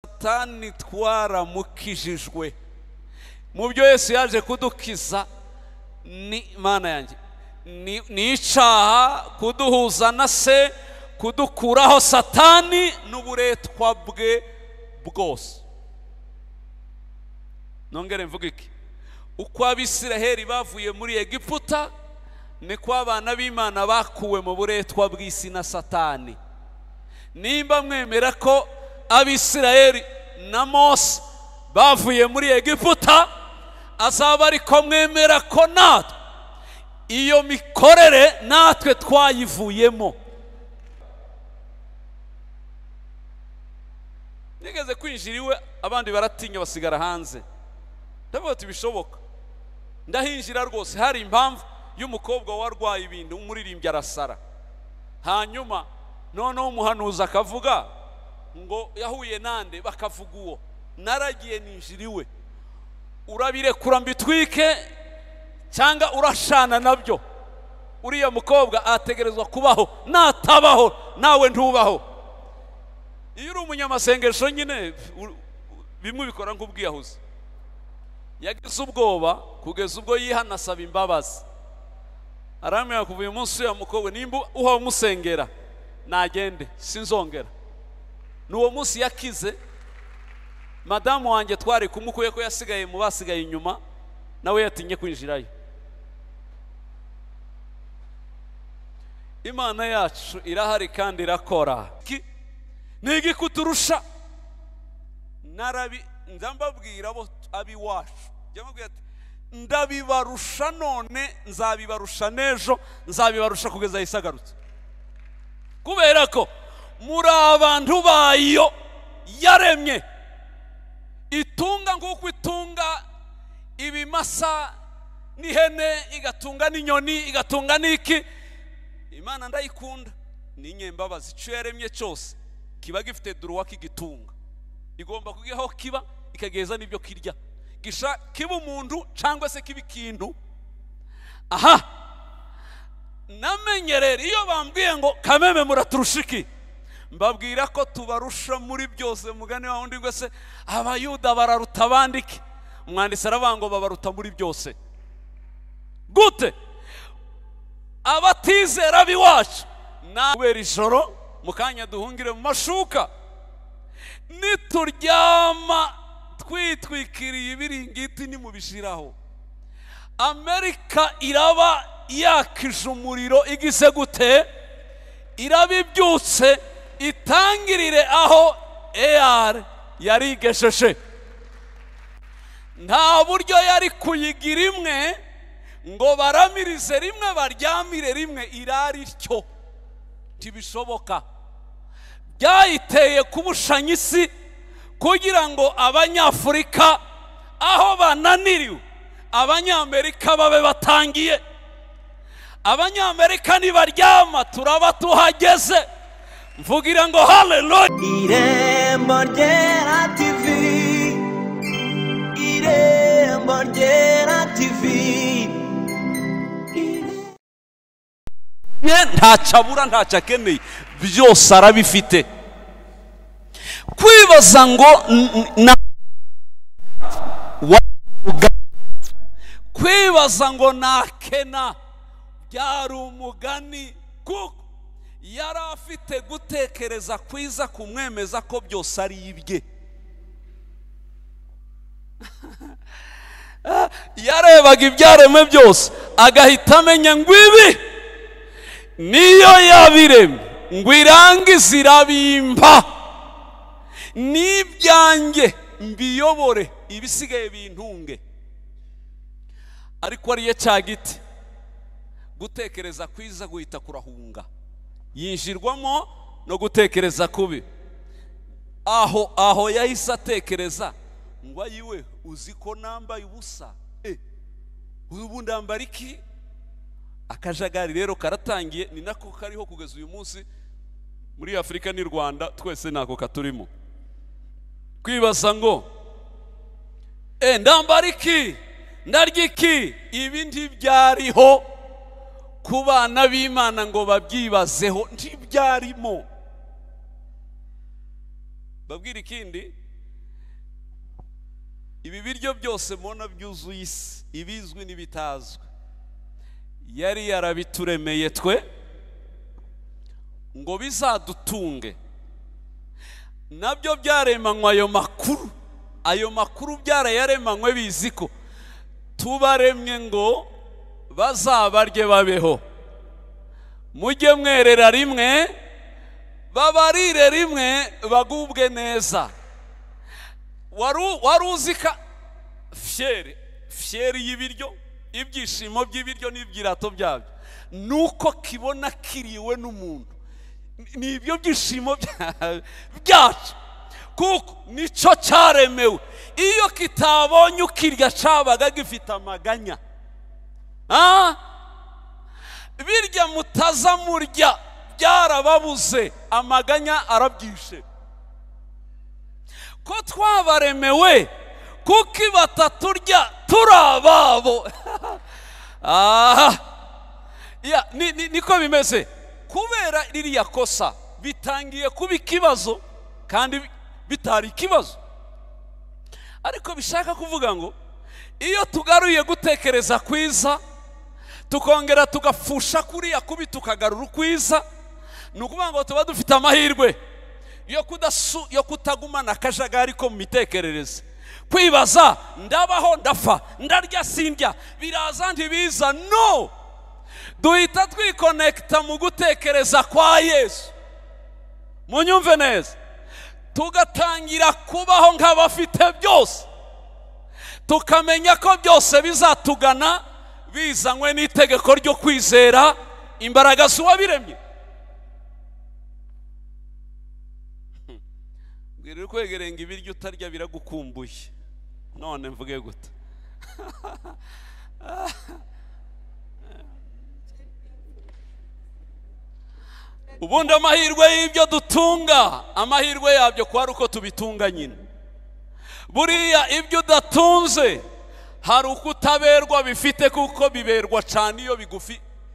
Satani twaramukijijwe mu byo Yesu yaje kudukiza ni Mana yanjye ni icaha kuduhuza na se kudukuraho Satani n'uburetwa bwe bwose. Nongere mvuga iki? Uko Abisiraheli bavuye muri Egiputa niko abana b'Imana bakuwe mu buretwa bw'isi na Satani. Nimba mwemera ko Abisiraheli na Mose bavuye muri Egiputa, azaba ariko mwemera ko natwe iyo mikorere natwe twayivuyemo. Nigeze kwinjira iwe abandi baratinya basigara hanze. Ndavuga ati bishoboka. Ndahinjira rwose, hari impamvu y'umukobwa warwaye ibintu umuririmbyi arasara. Hanyuma noneho umuhanuzi akavuga ngo yahuye nande, bakavuga uwo. Naragiye ninjira iwe. Urabirekura mbitwike cyangwa urashana nabyo? Uriya mukobwa ategerezwa kubaho, natabaho nawe ntubaho. Iyo uri umunyamasengesho nyine bimwe bikora nk'ubwiyahuzi. Yagize ubwoba kugeza ubwo yihana asaba imbabazi. Aramya kuva uyu munsi ya mukobwa nimba uha umusengera nagende sinzongera. N'uwo munsi yakize, madamu wanjye twari kumukuye ko yasigaye mu basigaye inyuma, nawe yatinye kwinjirayo. Imana yacu irahari kandi irakora. Nigi kuturusha narabi ndambabwira bo abiwacu. Jamubwira ati ndabibarusha none nzabibarusha nejo nzabibarusha kugeza isagarutse. Kubera ko muri abantu bayo yaremye itunga nk'uko itunga ibimasa n'ihene, igatunga n'inyoni, igatunga n'iki. Imana ndayikunda ni nyembabazi. Icyo yaremye cyose kiba gifite duruwa kigitunga, igomba kugihaho kiba ikageza n'ibyo kirya, gisha kiba umuntu cyangwa se kiba ikintu. Aha namenyerera iyo bambwiye ngo Kameme muraturushiki, mbabwira ko tubarusha muri byose. Mugani wa wundi ngo se abayuda bararuta abandiki, umwanditsi aravuga ngo babaruta muri byose. Gute? Abatizera biwacu kubera ijoro mukanya duhungire mu mashuka, nituryama twitwikiriye ibiringiti nimubishiraho. Amerika iraba yakije umuriro igize gute? Irabibyutse itangirire aho AR yarigesheje. Nta buryo yari kuyigira imwe ngo baramirize rimwe baryamire rimwe irari ryo, tibishoboka. Byayiteye kubushanya isi kugira ngo Abanyafurika aho bananiriwe Abanyamerika babe batangiye. Abanyamerika nibaryama turaba tuhageze. Mvugira ngo haleluya. Irembo Ryera TV, Irembo Ryera TV. Ntacabura ntacyakeneye, byose arabifite. Kwibaza ngo kwibaza ngo nakena byari umugani, kuko yari afite gutekereza kwiza kumwemeza ko byose ari ibye. Yarebaga ibyaremwe byose agahita amenya ngo ibi niyo yabiremye, ngo irangize irabimpa, n'ibyanjye mbiyobore, ibisigaye bintunge. Ariko ariye cya giti gutekereza kwiza guhita kurahunga, yinjirwamo no gutekereza kubi. Aho yahise atekereza ngo ayiwe uzi ko nambaye ubusa, ubu ndambara iki? Akajagari rero karatangiye, ni nako kariho kugeza uyu munsi muri Afurika n'u Rwanda, twese nako katurimo. Kwibaza ngo ndambara iki, ndarya iki? Ibi ntibyariho ku bana b'Imana ngo babyibazeho, ntibyarimo. Babwira ikindi ibi biryo byose mubona byuzuye isi, ibizwi n'ibitazwi, yari yarabituremeye twe ngo bizadutunge. Nabyo byaremanywe ayo makuru byarayaremanywe bizi ko tubaremye ngo bazabarye babeho, mujye mwerera rimwe, babarire rimwe, bagubwe neza. Wari uzika fyeri y'ibiryo, ibyishimo by'ibiryo n'ibyirato byabyo nuko kibona kiriwe n'umuntu, nibyo byishimo byacu kuko nico cyaremewe. Iyo kitabonye ukirya cabaga gifite amaganya. Birya mutaza murya byarababuze, amaganya arabyishe. Ko twabaremewe kuko bataturya turababo. Niko bimeze. Kubera ririya kosa bitangiye kuba ikibazo kandi bitari ikibazo, ariko bishaka kuvuga ngo iyo tugaruye gutekereza kwiza tukongera tugafusha kuriya kubi tukagarura ukwiza, nukuvuga ngo tuba dufite amahirwe yo kutagumana akajagari ko mu mitekerereze, kwibaza ndabaho ndafa, ndarya sindya, biraza ntibiza. No, duhita twikonekita mu gutekereza kwa Yesu. Munyumve neza, tugatangira kubaho nk'abafite byose, tukamenya ko byose bizatugana bizanywe n'itegeko ryo kwizera imbaraga z'uwabiremye. Mbwira kwegereye ngo ibiryo utarya biragukumbuye, none mvuge gute? Ubundi amahirwe y'ibyo dutunga, amahirwe yabyo kwari uko tubitunga nyine. Buriya ibyo udatunze hari uko utaberwa bifite, kuko biberwa cyane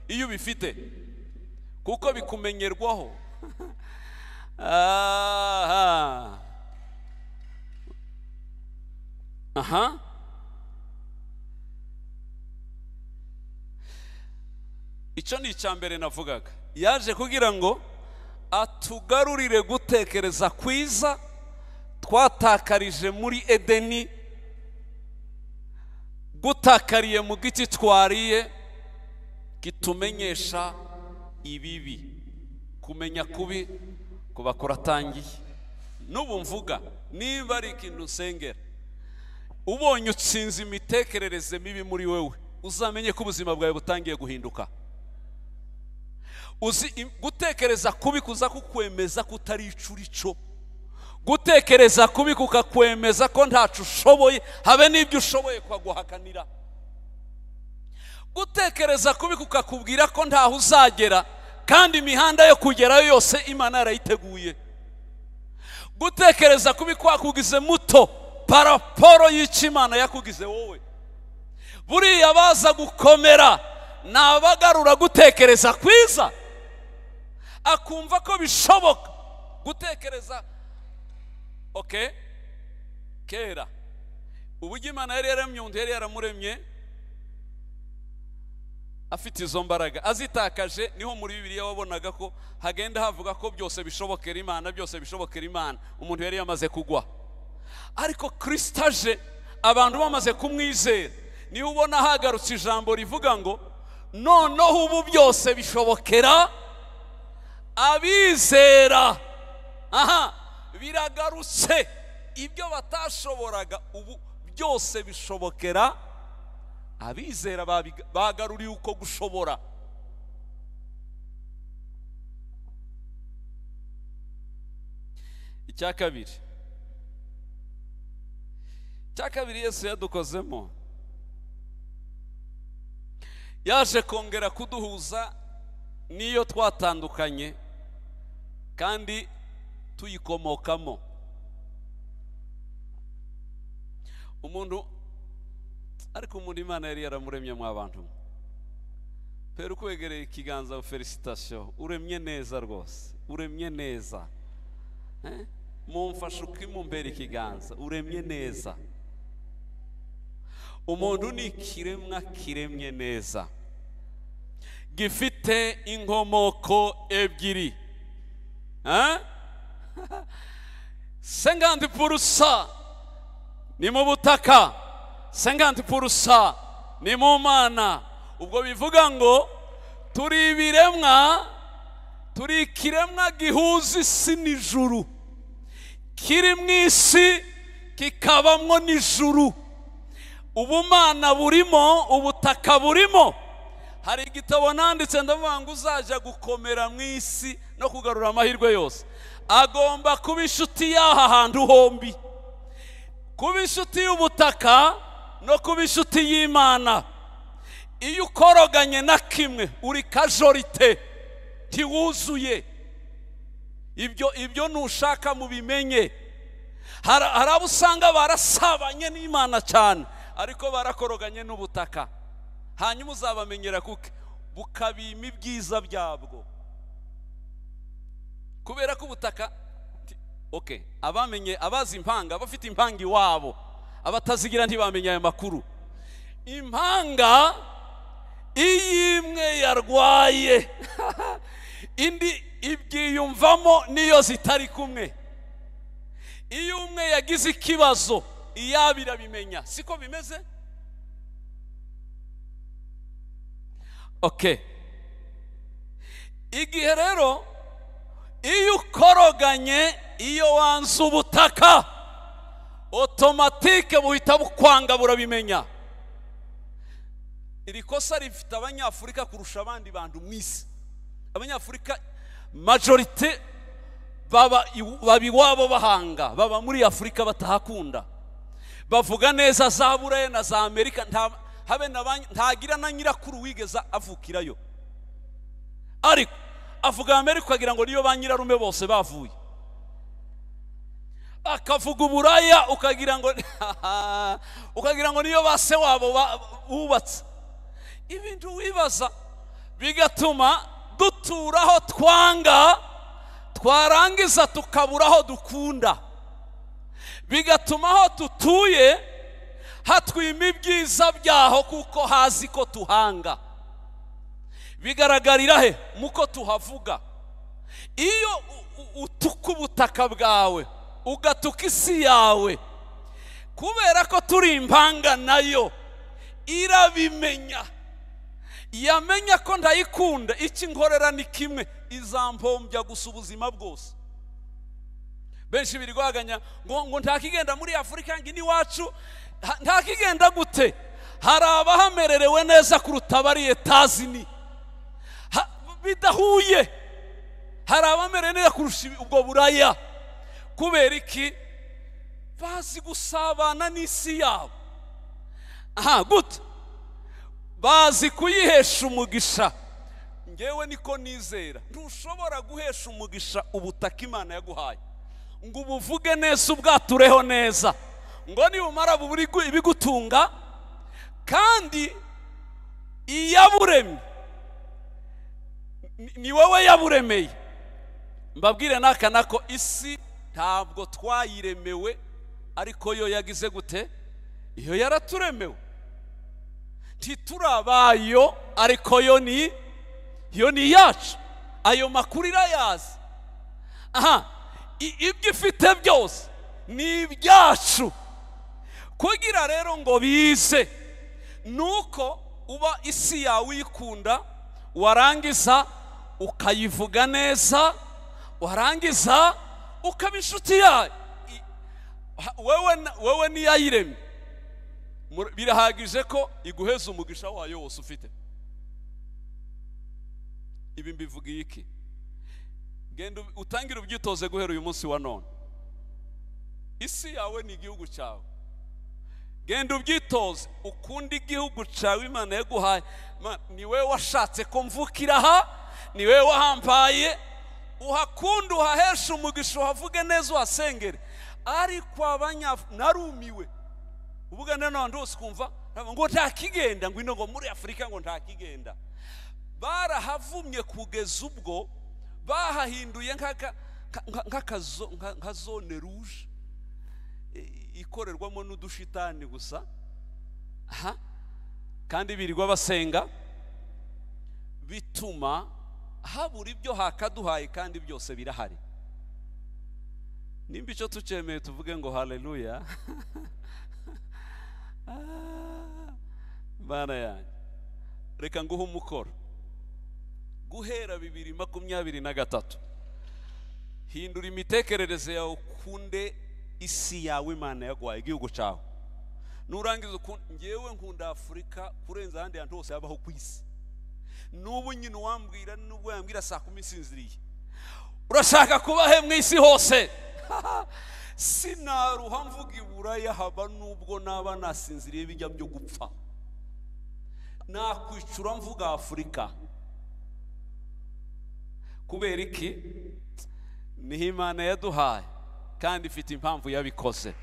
iyo bifite, kuko bikumenyerwaho. Icyo ni icyambere navugaga. Yaje kugira ngo atugarurire gutekereza kwiza twatakarije muri Edeni, gutakariye mu giti twariye kitumenyesha ibibi, kumenya kubi kuba kuratangiye. N'ubu mvuga niba ari ikintu usengera, ubonye utsinze imitekerereze mibi muri wewe, uzamenye ko ubuzima bwawe butangiye guhinduka. Gutekereza kubi kuza kukwemeza kutari icurico, gutekereza kubi kukakwemeza ko ntacu ushoboye, habe n'ibyo ushoboye kwaguhakanira. Gutekereza kubi kukakubwira ko ntaho uzagera kandi imihanda yo kugerayo yose Imana yarayiteguye. Gutekereza kubi kwakugize muto paraporo y'icyo Imana yakugize wowe. Buriya baza gukomera nabagarura gutekereza kwiza, akumva ko bishoboka gutekereza. Kera uburyo Imana yari yaramye undi yari yaramuremye afite izo mbaraga, azitakaje niho muri Bibiliya wabonaga ko hagenda havuga ko byose bishobokera Imana, byose bishobokera Imana. Umuntu yari yamaze kugwa, ariko Kristo aje abantu bamaze kumwizera, niho ubona hagarutse ijambo rivuga ngo noneho ubu byose bishobokera abizera. Biragarutse, ibyo batashoboraga ubu byose bishobokera abizera, bagaruriye uko gushobora. Icya kabiri Yesu yadukozemo, yaje kongera kuduhuza niyo twatandukanye kandi tuyikomokamo. Ariko umuntu Imana yari yaramuremye mu abantu. Pero kwegereye ikiganza, felicitation, uremye neza rwose, uremye neza. Mumfashe ukimumbera ikiganza, uremye neza. umuntu ni ikiremwa kiremye neza, gifite inkomoko ebyiri. 50% ni mu butaka, 50% ni mu Mana. Ubwo bivuga ngo turi ibiremwa, turi ikiremwa gihuza isi n'ijuru, kiri mu isi kikabamwo n'ijuru. Ubumana burimo, ubutaka burimo. Hari igitabo nanditse ndavuga ngo uzaja gukomera mu isi no kugarura amahirwe yose agomba kuba inshuti y'aha hantu hombi, kuba inshuti y'ubutaka no kuba inshuti y'Imana. Iyo ukoroganye na kimwe uri kajorite, ntiwuzuye. Ibyo nushaka mubimenye. Hari abo usanga barasabanye n'Imana cyane ariko barakoroganye n'ubutaka, hanyuma uzabamenyera kuko bukabima ibyiza byabwo, kubera ko ubutaka abamenye, abazi impanga bafite impanga iwabo, abatazigira ntibamenye aya makuru. Impanga iyo imwe yarwaye indi ibyiyumvamo niyo zitari kumwe. Iyo umwe yagize ikibazo iyabo irabimenya, siko bimeze? Igihe rero iyo ukoroganye, iyo wanze ubutaka, otomatike buhita bukwanga, burabimenya. Iri kosa rifite abanyafurika kurusha abandi bantu mu isi. Abanyafurika majorite baba iwabo bahanga, baba muri Afurika batahakunda, bavuga neza za Burayi na za Amerika, ntagira na nyirakuru wigeza avukirayo, ariko avuga Amerika ukagira ngo niyo ba nyirarume bose bavuye. Akavuga Uburaya ukagira ngo niyo base wabo bubatse. Ibintu wibaza bigatuma duturaho twanga, twarangiza tukaburaho dukunda, bigatuma aho tutuye hatwima ibyiza byaho kuko hazi ko tuhanga. Bigaragarira he? Muko tuhavuga. Iyo utuka ubutaka bwawe ugatuka isi yawe, kubera ko turi impanga, nayo irabimenya. Yamenya ko ndayikunda, iki nkorera ni kimwe, izampombya gusa ubuzima bwose. Benshi birwaganya ngo ntakigenda muri Afurika ngi ni wacu. Ntakigenda gute? Hari abahamererewe neza kuruta bari Etazini, bidahuye. Hari abamerewe neza kurusha ubwo Buraya. Kubera iki? Bazi gusabana n'isi yabo. Gute? Bazi kuyihesha umugisha. Ngewe niko nizera, ntushobora guhesha umugisha ubutaka Imana yaguhaye ngo ubuvuge neza, ubwatureho neza, ngo nibumara buburi ibigutunga. Kandi iyaburemye ni wowe yaburemeye. Mbabwire nako isi ntabwo twayiremewe, ariko yo yagize gute? Iyo yaraturemewe. Titurabayo, ariko yo ni yacu. Ayo makuru irayazi. Ibyo ifite byose ni ibyacu. Kugira rero ngo bize nuko uba isi yawe uyikunda, warangiza ukayivuga neza, warangiza ukaba inshuti yayo. Wewe niyayiremye, birahagije ko iguheza umugisha wayo wose ufite. Ibi mbivugiye iki? Genda utangira ubyitoze guhera uyu munsi wa none. Isi yawe ni igihugu cyawe. Genda ubyitoze, ukunda igihugu cyawe Imana yaguhaye. Ni wewe washatse ko mvukira aha, ni wewe wahampaye. Uhakunda, uhahesha umugisha, uhavuge neza, uhasengere. Ariko narumiwe uvuga none ndose kumva ngo ntakigenda, ngo ino ngo muri Afurika ngo ntakigenda. Barahavumye kugeza ubwo bahahinduye nka zone rouge ikorerwamo n'udushitani gusa. kandi birirwa basenga, bituma habura ibyo hakaduhaye kandi byose birahari. Nimba icyo tucemeye tuvuge ngo haleluya. Bana yanjye, reka nguhe umukoro. Guhera 2023 hindura imitekerereze yawe, ukunde isi yawe Imana yaguhaye, igihugu cyawe. Nurangiza ngewe nkunda Afurika kurenza ahandi hantu hose habaho ku isi. Nubu nyine wambwira, nubwo yambwira saa 10 sinziriye, urashaka kuba he mu isi hose? Sinaruha mvuga iburaya haba nubwo naba nasinziriye bijya byo gupfa. Nakwicura mvuga Afurika. Kubera iki? Ni Imana yaduhaye kandi ifite impamvu yabikoze.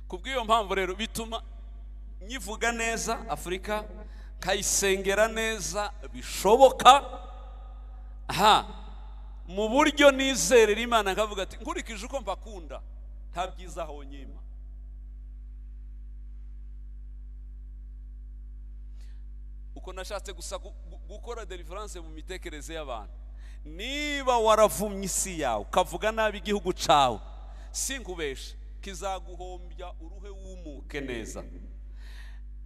Kubw'iyo mpamvu rero bituma nyivuga neza Afurika, kayisengera neza bishoboka, mu buryo nizerera Imana, nkavuga ati nkurikije uko mbakunda nta byiza aho nyima. Uko nashatse gusa gukora deliverance mu mitekerereze y'abantu. Niba waravumye isi yawe ukavuga nabi igihugu cyawe, sinkubeshe kizaguhombya uruhe wumuke neza.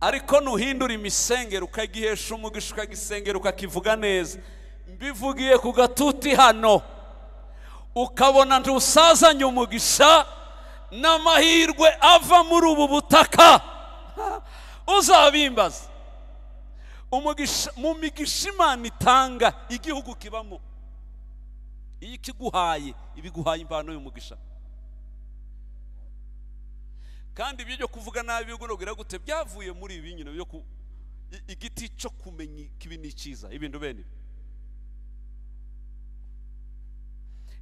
Ariko nuhindura imisengero ukagihesha umugisha, ukagisengera ukakivuga neza, mbivugiye ku gatuti hano, ukabona ntusazanye umugisha n'amahirwe ava muri ubu butaka, uzabimbaza. Umugisha mu migisha Imana itanga igihugu kibamo, iyo kiguhaye ibiguhaye impano y'umugisha. Kandi ibyo kuvuga nabi ugunogira gute byavuye muri ibi nyine byo igiti cyo kumenya kibi n'icyiza, ibintu bene.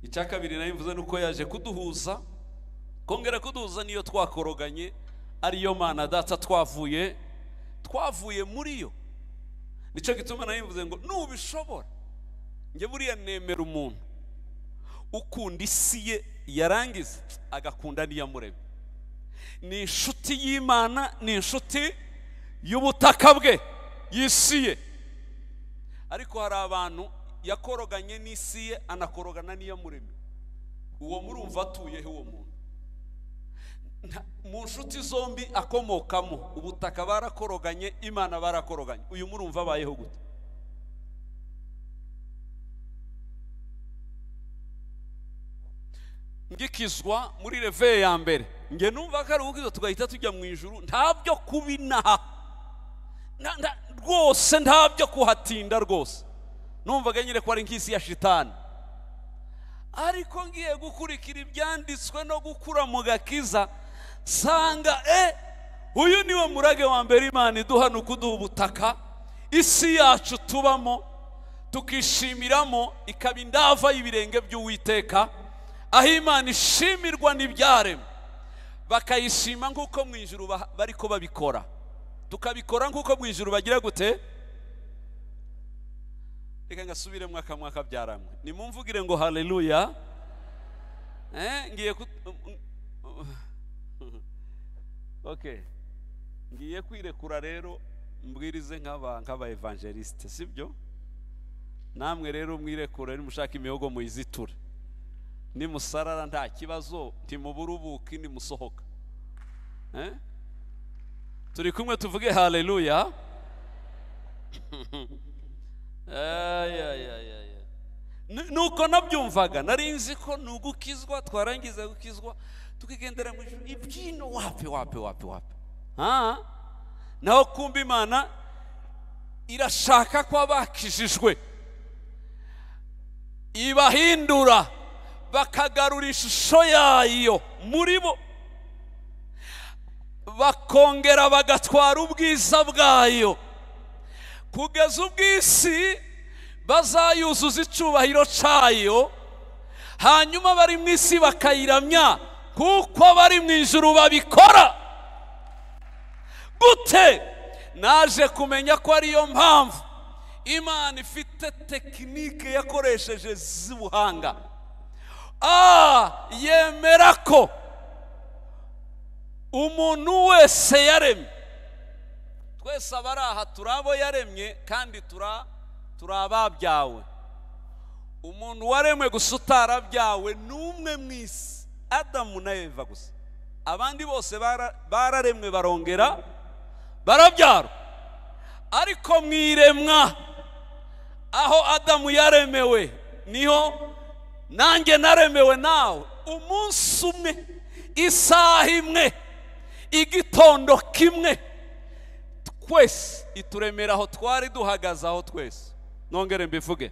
Icya kabiri nayo mvuze nuko yaje kuduhuza, kongera kuduhuza niyo twakoroganye, ariyo Mana Data twavuye muri yo. Nico gituma nayo mvuze ngo nubishobora, nge buriya nemera umuntu ukunda isi ye yarangiza agakunda n'iyamuremye. Ni inshuti y'Imana, ni inshuti y'ubutaka bwe, y'isi ye. Ariko hari abantu yakoroganye n'isi ye anakorogana n'iyamuremye. Uwo murumva atuye he uwo muntu? Mu nshuti zombi akomokamo, ubutaka barakoroganye, Imana barakoroganye. Uyu murumva abayeho gute? Ngikizwa muri reve ya mbere, nge numva ko ari ukizo tugahita tujya mu ijuru, ntabyo kubinaha rwose, ntabyo kuhatinda rwose. Numvaga nyine ko ari nk'isi ya shitani. Ariko ngiye gukurikira ibyanditswe no gukura mu gakiza, sanga uyu niwe murage wa mbere Imana iduha, nukuduha ubutaka, isi yacu tubamo, tukishimiramo, ikaba indava y'ibirenge by'Uwiteka, aho Imana ishimirwa n'ibyaremwe, bakayishima nk'uko mu ijuru bariko babikora, tukabikora nk'uko mu ijuru bagira gute. Reka ngasubire mwaka byaramwe, nimumvugire ngo haleluya. Ngiye okay, ngiye kwirekura rero mbwirize nk'aba evangeliste, sibyo? Namwe rero mwirekura, nimushaka imihogo muyiziture, nimusarara nta kibazo, ntimuburubuki, nimusohoka. Turi kumwe tuvuge haleluya. Nuko nabyumvaga, nari nzi ko nugukizwa, twarangiza gukizwa tukigendera mu ijuru. Ibyino wapi. Naho kumba Imana irashaka ko abakijijwe ibahindura, bakagarura ishusho yayo muri bo, bakongera bagatwara ubwiza bwayo, kugeza ubw'isi bazayuzuza icyubahiro cyayo, hanyuma bari mu isi bakayiramya kuko bari mu ijuru babikora. Gute? Naje kumenya ko ariyo mpamvu Imana ifite tekinike yakoresheje z'ubuhanga. Yemera ko umuntu wese yaremye, twese abari aha turabo yaremye kandi turababyawe. Umuntu waremwe gusa utarabyawe n'umwe mu isi, Adamu na Eva gusa. Abandi bose bararemwe barongera barabyarwa. Ariko mwiremwa aho Adamu yaremewe niho nanjye naremewe nawe. Umunsi umwe, isaha imwe, igitondo kimwe, twese ituremera aho twari duhagaze aho twese. Nongere mbivuge,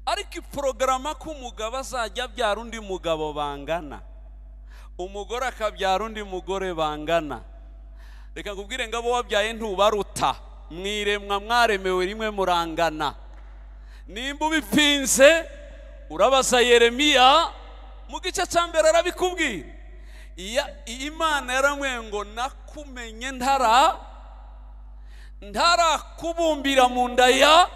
ariko iporogaramu ko umugabo azajya abyara undi mugabo bangana, umugore akabyara undi mugore bangana. Reka nkubwire ngo abo wabyaye ntubaruta, mwiremwa mwaremewe rimwe murangana. Nimba ubipinze urabaza Yeremiya mu gice cya mbere arabikubwira. Imana yaramwe ngo nakumenye ntarakubumbira mu nda ya,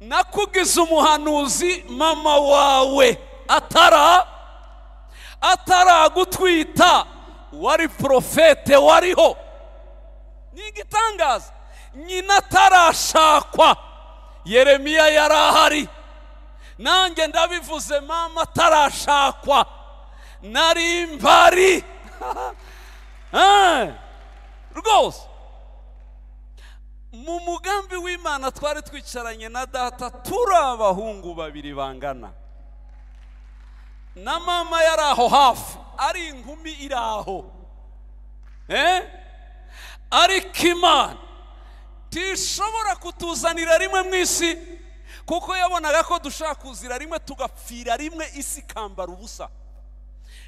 nakugize umuhanuzi mama wawe ataragutwita, wari profete wariho. Ni igitangaza. Nyina atarashakwa Yeremiya yarahari. Nanjye ndabivuze, mama atarashakwa nari mpari. Rwose mu mugambi w'Imana twari twicaranye na data, turi abahungu babiri bangana, na mama yari aho hafi, ari inkumi iri aho. Ariko Imana tishobora kutuzanira rimwe mu isi, kuko yabonaga ko dushaka kuzira rimwe tugapfira rimwe, isi ikambara ubusa.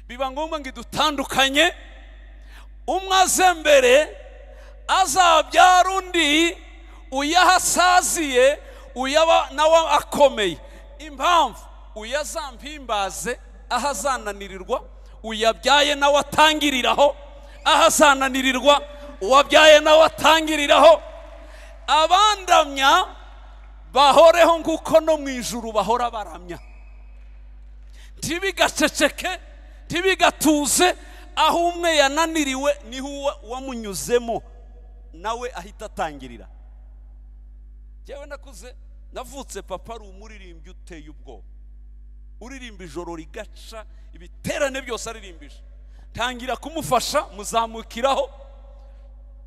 Biba ngombwa ngo idutandukanye, umwe aze mbere azabyara undi, uyahasaziye uyaba nawe akomeye. Impamvu uyazampimbaze ahazananirirwa, uyabyaye nawe atangiriraho ahazananirirwa, uwabyaye nawe atangiriraho. Abandamya bahoreho nguko no mu ijuru bahora baramya, ntibigaceceke ntibigatuze. Aho umwe yananiriwe niho wamunyuzemo nawe ahita atangirira. Jewe nakuze navutse papa ari umuririmbyi uteye ubwoba, uririmba ijoro rigaca, ibiterane byose aririmbije. Tangira kumufasha muzamukiraho,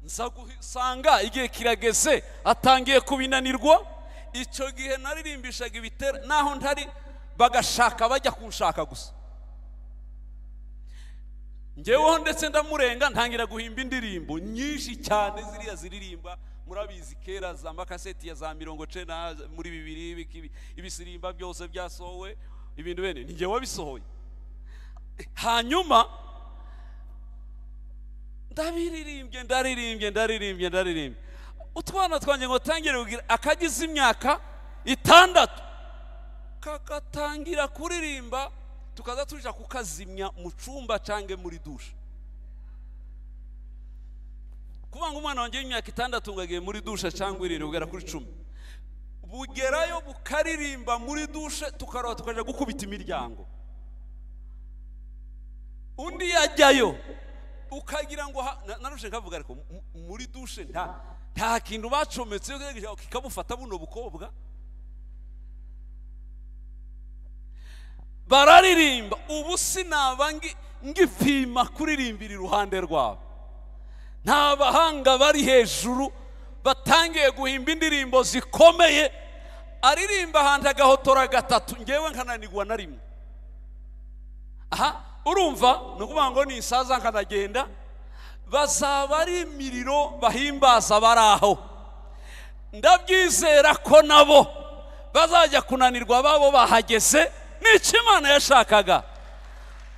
nza gusanga igihe kirageze atangiye kubinanirwa. Icyo gihe naririmbishaga ibiterane naho ntari, bagashaka bajya kunshaka gusa. Ngeweho ndetse ndamurenga, ntangira guhimba indirimbo nyinshi cyane ziriya ziririmba, murabizi kera za makaseti ya za 90 muri 2000 ibisirimba byose byasohowe ibintu bene, ni ngewe wabisohoye. Hanyuma ndaririmbye utwana twanjye ngo tangire kugira akagize imyaka 6 kakatangira kuririmba, tukaza tuja kukazimya mu cumba cange muri dushe. Kubanga umwana wanjye w'imyaka 6 ngagiye muri dushe cyangwa irire ugera kuri 10, bugerayo bukaririmba muri dushe, tukaroha tukaja gukubita imiryango. Undi yajyayo ukagira ngo narushe kavuga ariko muri dushe nta kintu bacometse kikabufata buno bukobwa. Bararirimba ubu sinaba ngipima kuririmbira iruhande rwabo. Nta bahanga bari hejuru batangiye guhimba indirimbo zikomeye, aririmba ahantu agahotora 3, ngewe nkananigwa na rimwe. Urumva nukuvuga ngo ni isaza nkanagenda, bazaba ari imiriro bahimbaza baraho. Ndabyizera ko nabo bazajya kunanirwa babo bahageze n'icyo Imana yashakaga.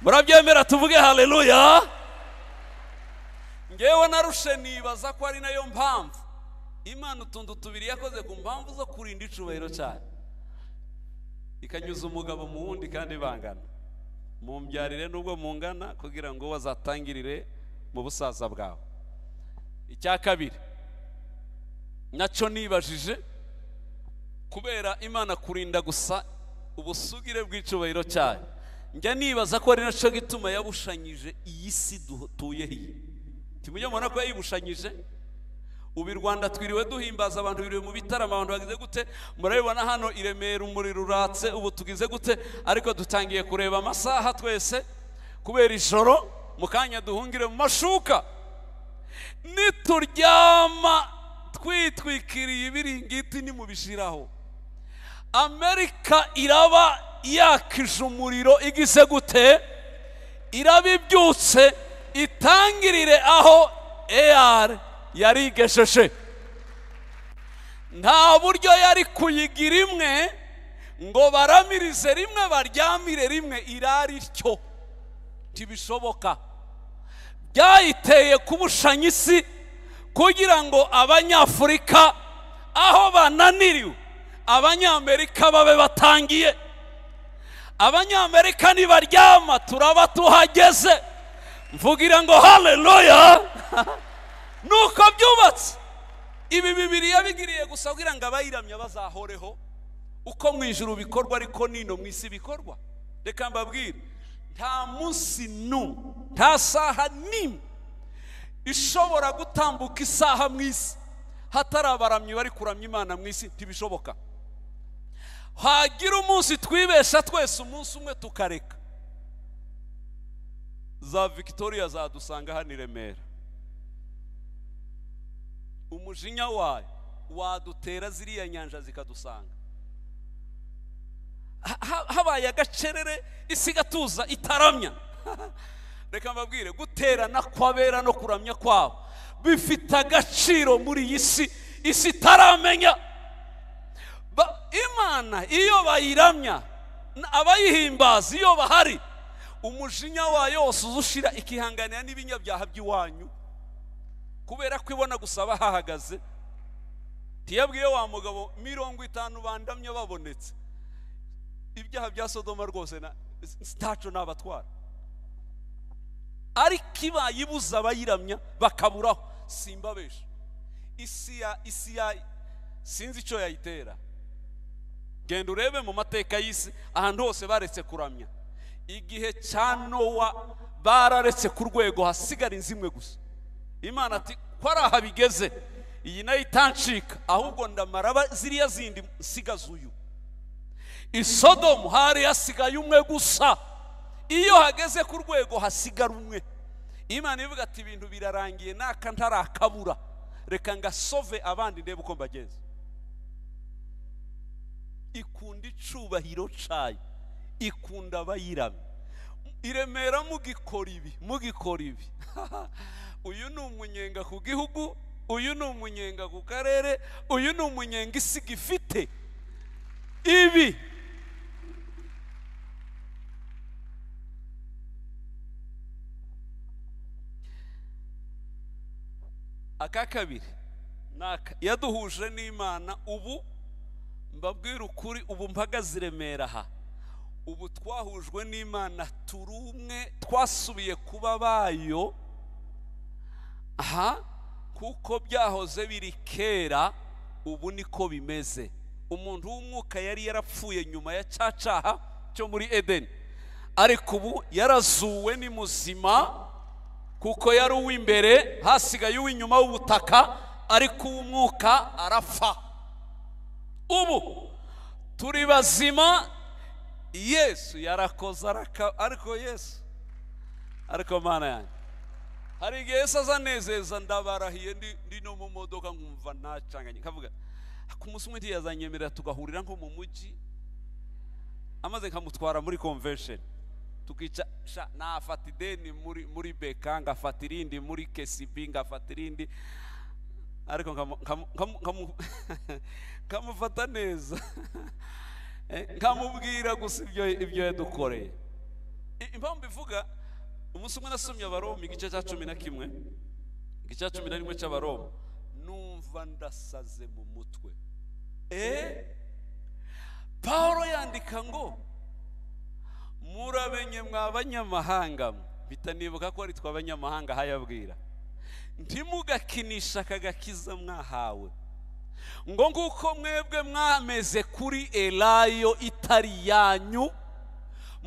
Murabyemera tuvuge haleluya? Ngewe narushe nibaza ko ari nayo mpamvu Imana utundu tubiri yakoze ku mpamvu zo kurinda icubahiro cyane, ikanyuza umugabo mu wundi kandi bangana. Mumbyarire nubwo mungana kugira ngo bazatangirire mu busaza bwawe. Icya kabiri naco nibajije, kubera Imana kurinda gusa ubusugire bw'icubahiro cyayo, njya nibaza ko ari naco gituma yabushanyije iyi si dutuye hiye. Timujya mubona ko yayibushanyije. Ubu Rwanda twiriwe duhimbaza, abantu biriwe mu bitaramo, abantu bagize gute, murabibona hano i Remera umuriro uratse, ubu tugize gute, ariko dutangiye kureba amasaha twese kubera ijoro, mu kanya duhungire mu mashuka. Nituryama twitwikiriye ibiringiti nimubishiraho, Amerika iraba yakije umuriro igize gute, iraba ibyutse itangirire aho AR yarigesheje. Nta buryo yari kuyigira imwe ngo baramirize rimwe baryamire rimwe, irari ryo tibishoboka. Byayiteye kubushanya isi kugira ngo Abanyafurika aho bananiriwe, Abanyamerika babe batangiye. Abanyamerika nibaryama turaba tuhageze. Mvugira ngo haleluya. Nuko byubatse. Ibi Bibiliya bigiriye gusa kugira ngo abayiramya bazahoreho uko mu ijuru bikorwa ariko nino mu isi bikorwa. Reka mbabwire, nta munsi nta saha nimwe ishobora gutambuka isaha mu isi hatari abaramyi bari kuramya Imana mu isi, ntibishoboka. Hagira umunsi twibesha twese umunsi umwe tukareka, za Victoria zadusanga hano i Remera. Umujinya wayo wadutera ziriya nyanja zikadusanga. Habaye agacerere isi gatuza itaramya. Reka mbabwire, guterana kw'abera no kuramya kwabo bifite agaciro muri iyi si, isi itaramenya. Imana iyo bayiramya, abayihimbaza iyo bahari, umujinya wayo wose uzushira ikihanganira n'ibinyabyaha by'iwanyu, kubera ko ibona gusaba hahagaze. Tiyabwiye wa mugabo 50 bandamye babonetse, ibyaha bya Sodoma rwose na stacho nabatwara. Ariko ibayibuza abayiramya bakaburaho, simbabesha. Isi ya sinzi icyo yayitera. Genda urebe mu mateka y'isi ahantu hose baretse kuramya. Igihe cya Nowa bararetse ku rwego hasigara inzimwe gusa. Imana ati ko ari aha bigeze, iyi nayo itancika, ahubwo ndamara ziriya zindi nsigaza uyu. I Sodomu hari hasigaye umwe gusa, iyo hageze ku rwego hasigara umwe. Imana ivuga ati ibintu birarangiye, naka ntarakabura, reka ngasove abandi ndebe uko mbagenza. Ikunda icubahiro cayo, ikunda abayiramya. I Remera mugikora ibi uyu ni umunyenga ku gihugu, uyu ni umunyenga ku karere, uyu ni umunyenga isi gifite. Ibi aka kabiri yaduhuje n'Imana. Ubu mbabwira ukuri, ubu mpagaze i Remera aha, ubu twahujwe n'Imana, turi umwe, twasubiye kuba bayo. Aha kuko byahoze biri kera, ubu niko bimeze. Umuntu w'umwuka yari yarapfuye nyuma ya cyacaha cyo muri Edeni, ariko ubu yarazuwe ni muzima, kuko yari uw'imbere hasigaye uw'inyuma w'ubutaka, ariko uw'umwuka arapfa. Ubu turi bazima. Yesu yarakoze ariko Mana yanjye, hari igihe Yesu azanezeza ndabarahiye ndi no mu modoka nkumva nacanganye, kavuga ku munsi umwe ntiyazanyemerera tugahurira nko mu mujyi, amaze nkamutwara muri convention, tukica nafata ideni muri Beka, ngafata irindi muri KCB, ngafata irindi, ariko kamufata neza. Nkamubwira gusa ibyo yadukoreye. Impamvu bivuga, umunsi umwe nasomye Abaroma igice cya 11, igice cya 11 cy'Abaroma, numva ndasaze mu mutwe. Paulo yandika ngo murabenye mw'abanyamahanga, bitanibuka ko ari tw'abanyamahanga hayabwira, ntimugakinisha akagakiza mwahawe, ngo nguko mwebwe mwameze kuri elayo itari yanyu,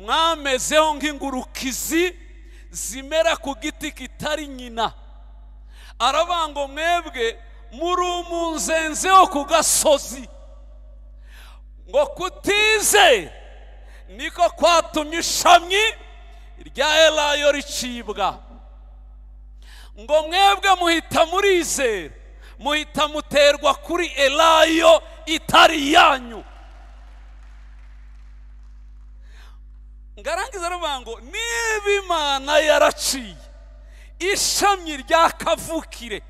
mwamezeho nk'ingurukizi zimera ku giti kitari nyina. Aravuga ngo mwebwe muri umunzenzeho ku gasozi, ngo kutize niko kwatumye ishami rya Elayo ricibwa. Ngo mwebwe muhita murizera, muhita muterwa kuri Elayo itari yanyu. Ngarangiza aravuga ngo niba Imana yaraciye ishami rya kavukire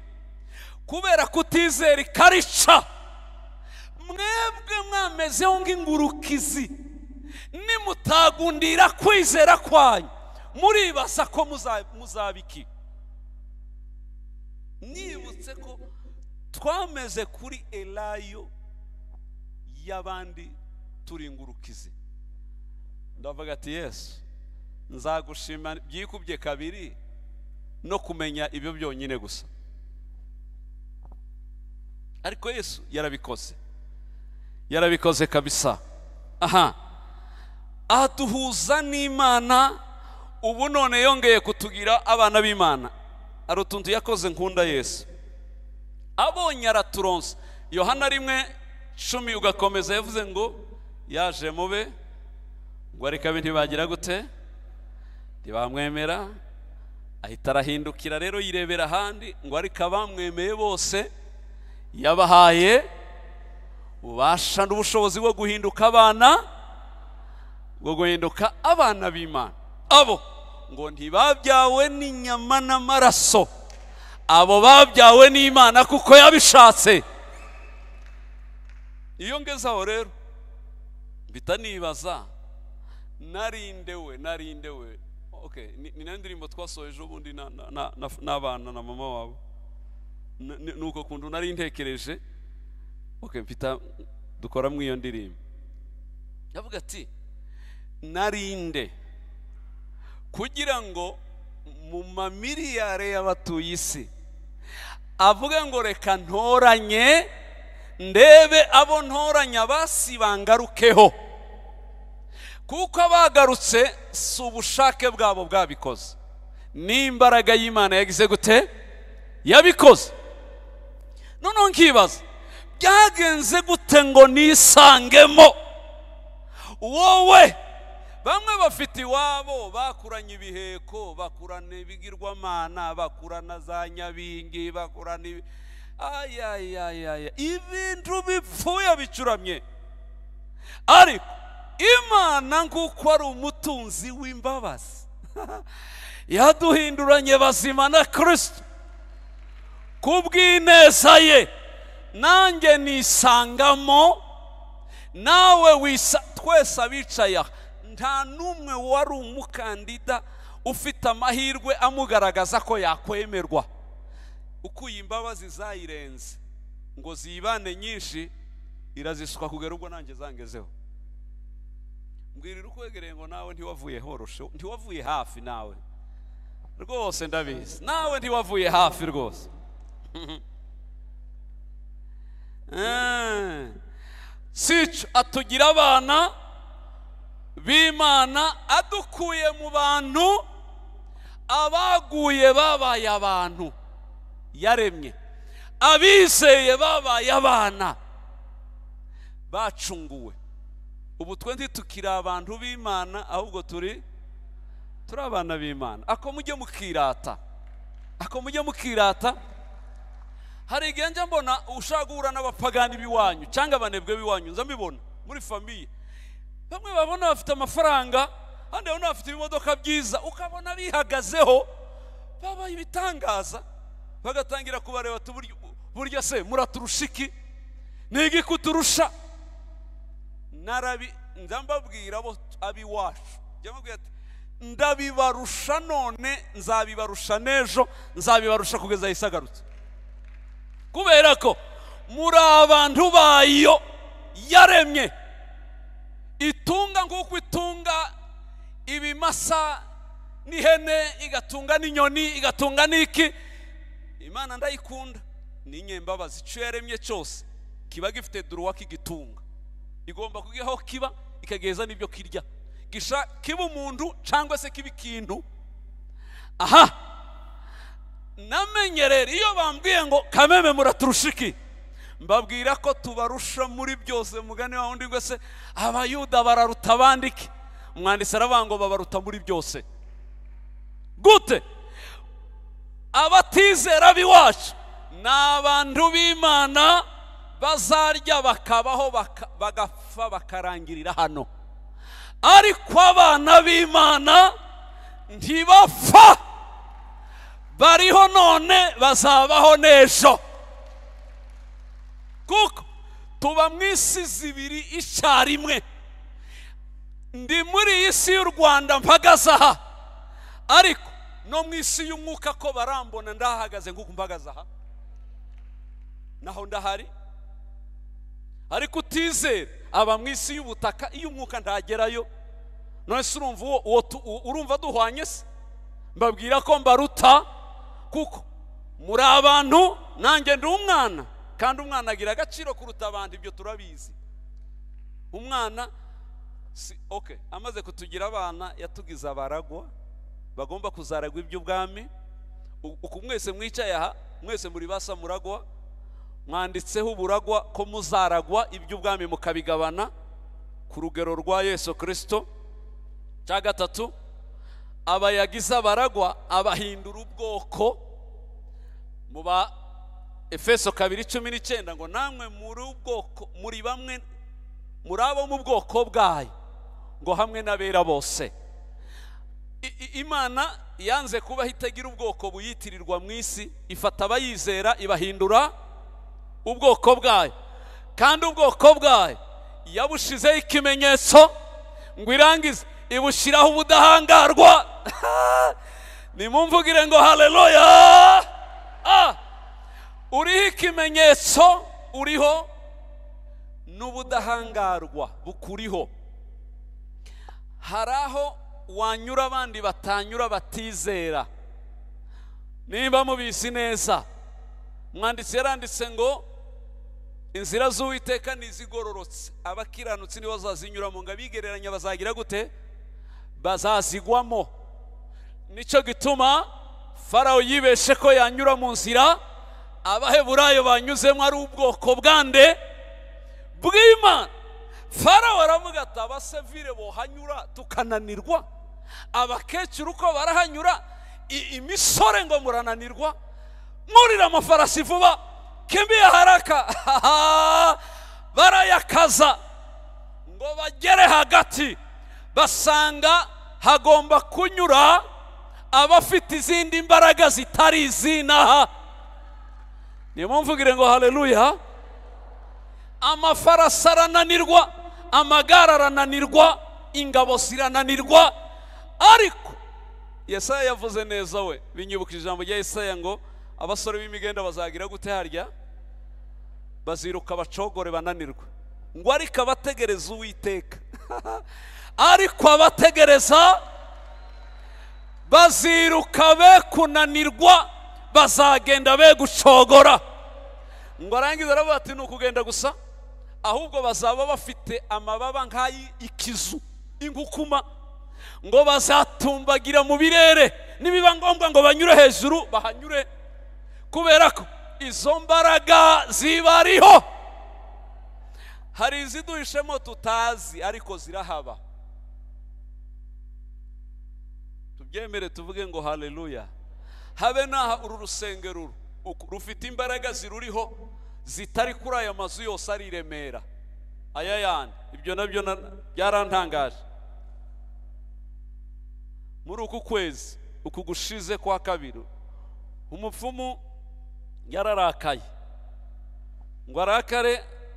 kubera kutizera ikarica, mwebwe mwamezeho nk'ingurukizi, nimutagundira kwizera kwanyu muribaza ko muzabiki. Nibutse ko twameze kuri Elayo y'abandi turi ingurukizi. Ndavuga ati Yesu, nzagushima byikubye kabiri no kumenya ibyo byonyine gusa. Ariko Yesu yarabikoze kabisa. Aduhuza n'Imana, ubu none yongeye kutugira abana b'Imana. Ari utuntu yakoze nkunda Yesu. Abonye araturonsa. Yohana 1:10 ugakomeza yavuze ngo yaje mube ngo ariko ntibagira gute, ntibamwemera. Ahita arahindukira rero yirebera ahandi, ngo ariko abamwemeye bose yabahaye ubasha n'ubushobozi bwo guhinduka abana b'Imana. Abo ngo ntibabyawe n'inyama n'amaraso, abo babyawe n'Imana kuko yabishatse. Iyo ngezaho rero mbita nibaza, narindewe. Okay, ni nandirimbo twasoje ubundi n'abana na mama wabo, nuko kundu nari ntekereje. Okay, mpita dukora mu iyo ndirimbo. Yavuga ati narinde kugira ngo mu mamiliyare y'abatuye isi avuga ngo reka ntoranye ndebe abo ntoranya basibangarukeho, kuko abagarutse si ubushake bwabo bwabikoze, n'imbaraga y'Imana yagize gute, yabikoze. Noneho nkibaza byagenze gute ngo nisangemo. Wowe bamwe bafite iwabo bakuranye ibiheko, bakurana ibigirwamana, bakurana za nyabingi, bakurana ibintu bipfuye bicuramye. Ariko Imana nk'uko ari umutunzi w'imbabazi yaduhinduranye bazima na Kristo kubw'ineza ye. Nanjye nisangamo, nawe twese abicaye nta numwe wari umukandida ufite amahirwe amugaragaza ko yakwemerwa. Uko imbabazi zayirenze ngo zibane nyinshi, irazisuka kugera ubwo nanjye zangezeho. Mbwirira ukwegereye ngo nawe ntiwavuye horoshe, ntiwavuye hafi nawe rwose, ndabizi nawe ntiwavuye hafi rwose. Sico atugira abana b'Imana, adukuye mu bantu abaguye babaye abantu yaremye, abizeye babaye abana bacunguwe. Ubu twe ntitukiri abantu b'Imana, ahubwo turi abana b'Imana. Ako mujye mukirata. Hari igihe njya mbona ushaka guhura n'abapagani b'iwanyu cyangwa abanebwe b'iwanyu, nza mbibona muri famiye. Bamwe babona bafite amafaranga, abandi babona bafite ibimodoka byiza, ukabona bihagazeho babaye ibitangaza, bagatangira kubareba burya se muraturusha iki, nigi kuturusha. Ndambabwira abo abiwacu, njyamubwira ati ndabibarusha none, nzabibarusha n'ejo, nzabibarusha kugeza yisagarutse, kubera ko muri abantu bayo yaremye. Itunga nk'uko itunga ibimasa n'ihene, igatunga n'inyoni, igatunga n'iki. Imana ndayikunda, n'inyembabazi. Icyo yaremye cyose kiba gifite duruwa kigitunga, igomba kugihaho kiba, ikageza n'ibyo kirya, kiba umuntu cyangwa se kiba ikintu. Aha, namenyerera iyo bambwiye ngo Kameme muraturushiki, mbabwira ko tubarusha muri byose. Mugani wa wundi ngo se abayuda bararuta abandiki, umwanditsi aravuga ngo babaruta muri byose. Gute? Abatizera biwacu n'abantu b'Imana bazarya bakabaho bagapfa bakarangirira hano, ariko abana b'Imana ntibapfa, bariho none bazabaho n'ejo, kuko tuba mu isi zibiri icyarimwe. Ndi muri iyi si y'u Rwanda mpagaze aha, ariko no mu isi y'umwuka ko barambona ndahagaze nk'uko mpagaze aha, naho ndahari. Ariko utizera aba mu isi y'ubutaka, iyo umwuka ntagerayo. None se urumva duhwanye se? Mbabwira ko mbaruta, kuko muri abantu nanjye ndi umwana, kandi umwana agira agaciro kuruta abandi, ibyo turabizi. Umwana amaze kutugira abana yatugize abaragwa bagomba kuzaragwa iby'ubwami. Uku mwese mwicaye aha, mwese muri basa muragwa, mwanditseho uburagwa ko muzaragwa iby'ubwami mukabigabana ku rugero rwa Yesu Kristo. Cya gatatu, abayagize abaragwa abahindura ubwoko. Mu ba Efeso 2:19 ngo namwe muri ubwoko muri bamwe muri abo mu bwoko bwayo, ngo hamwe n'abera bose. Imana yanze kuba hitagira ubwoko buyitirirwa mu isi, ifata abayizera ibahindura ubwoko bwayo, kandi ubwoko bwayo yabushizeho ikimenyetso ngo irangize, ibushyiraho ubudahangarwa. Nimumvugire ngo haleluya. Uriho ikimenyetso, uriho n'ubudahangarwa bukuriho. Hari aho wanyura abandi batanyura, batizera. Niba mubizi neza, mwanditsi yaranditse ngo inzira z'Uwiteka nizigororotse, abakiranutsi nibo bazazinyuramo, ngo abigereranya bazagira gute? Bazazigwamo. Nicyo gituma Farawo yibeshe ko yanyura mu nzira Abaheburayo banyuzemo ari ubwoko bwande bw'Imana. Farawo aravuga ati abasivile bohanyura tukananirwa, abakecuru ko barahanyura, imisore ngo murananirwa, murira amafarasi vuba, kimbia haraka. Barayakaza ngo bagere hagati, basanga hagomba kunyura abafite izindi imbaraga zitari izinaha. Nimumvugire ngo haleluya. Amafarasi arananirwa, amagare arananirwa, ingabo zirananirwa, ariko Yesaya yavuze neza, we binyibukije ijambo rya Yesaya ngo abasore b'imigenda bazagira gute harya? Baziruka bacogore bananirwa. Ngo ariko abategereza Uwiteka ariko abategereza baziruka be kunanirwa, bazagenda be gucogora. Ngo arangiza aravuga ati nukugenda gusa, ahubwo bazaba bafite amababa nk'ay'ikizu, ingukuma, ngo bazatumbagira mu birere, nibiba ngombwa ngo banyure hejuru bahanyure, kubera ko izo mbaraga zibariho. Hari iziduhishemo tutazi, ariko zirahaba. Tubyemere tuvuge ngo haleluya. Habe naha uru rusengero rufite imbaraga ziruriho zitari kuri aya mazu yose ari Remera, aya yandi. Ibyo nabyo byarantangaje. Muri uku kwezi uku gushize kwa kabiri, umupfumu yararakaye, ngo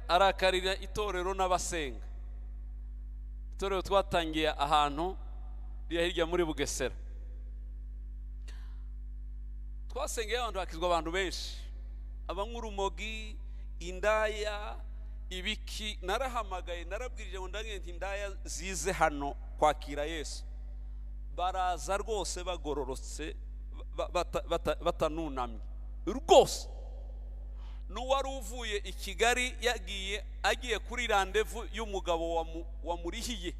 arakarira itorero n'abasenga. Itorero twatangiye ahantu hirya muri Bugesera, twasengeye abantu bakizwa abantu benshi, abankurumogi, indaya, ibiki. Narahamagaye, narabwirije ngo ndangenti indaya zize hano kwakira Yesu. Baraza rwose bagororotse, batanunamye rwose. N'uwari uvuye i Kigali agiye kuri randevu y'umugabo wamurihiye,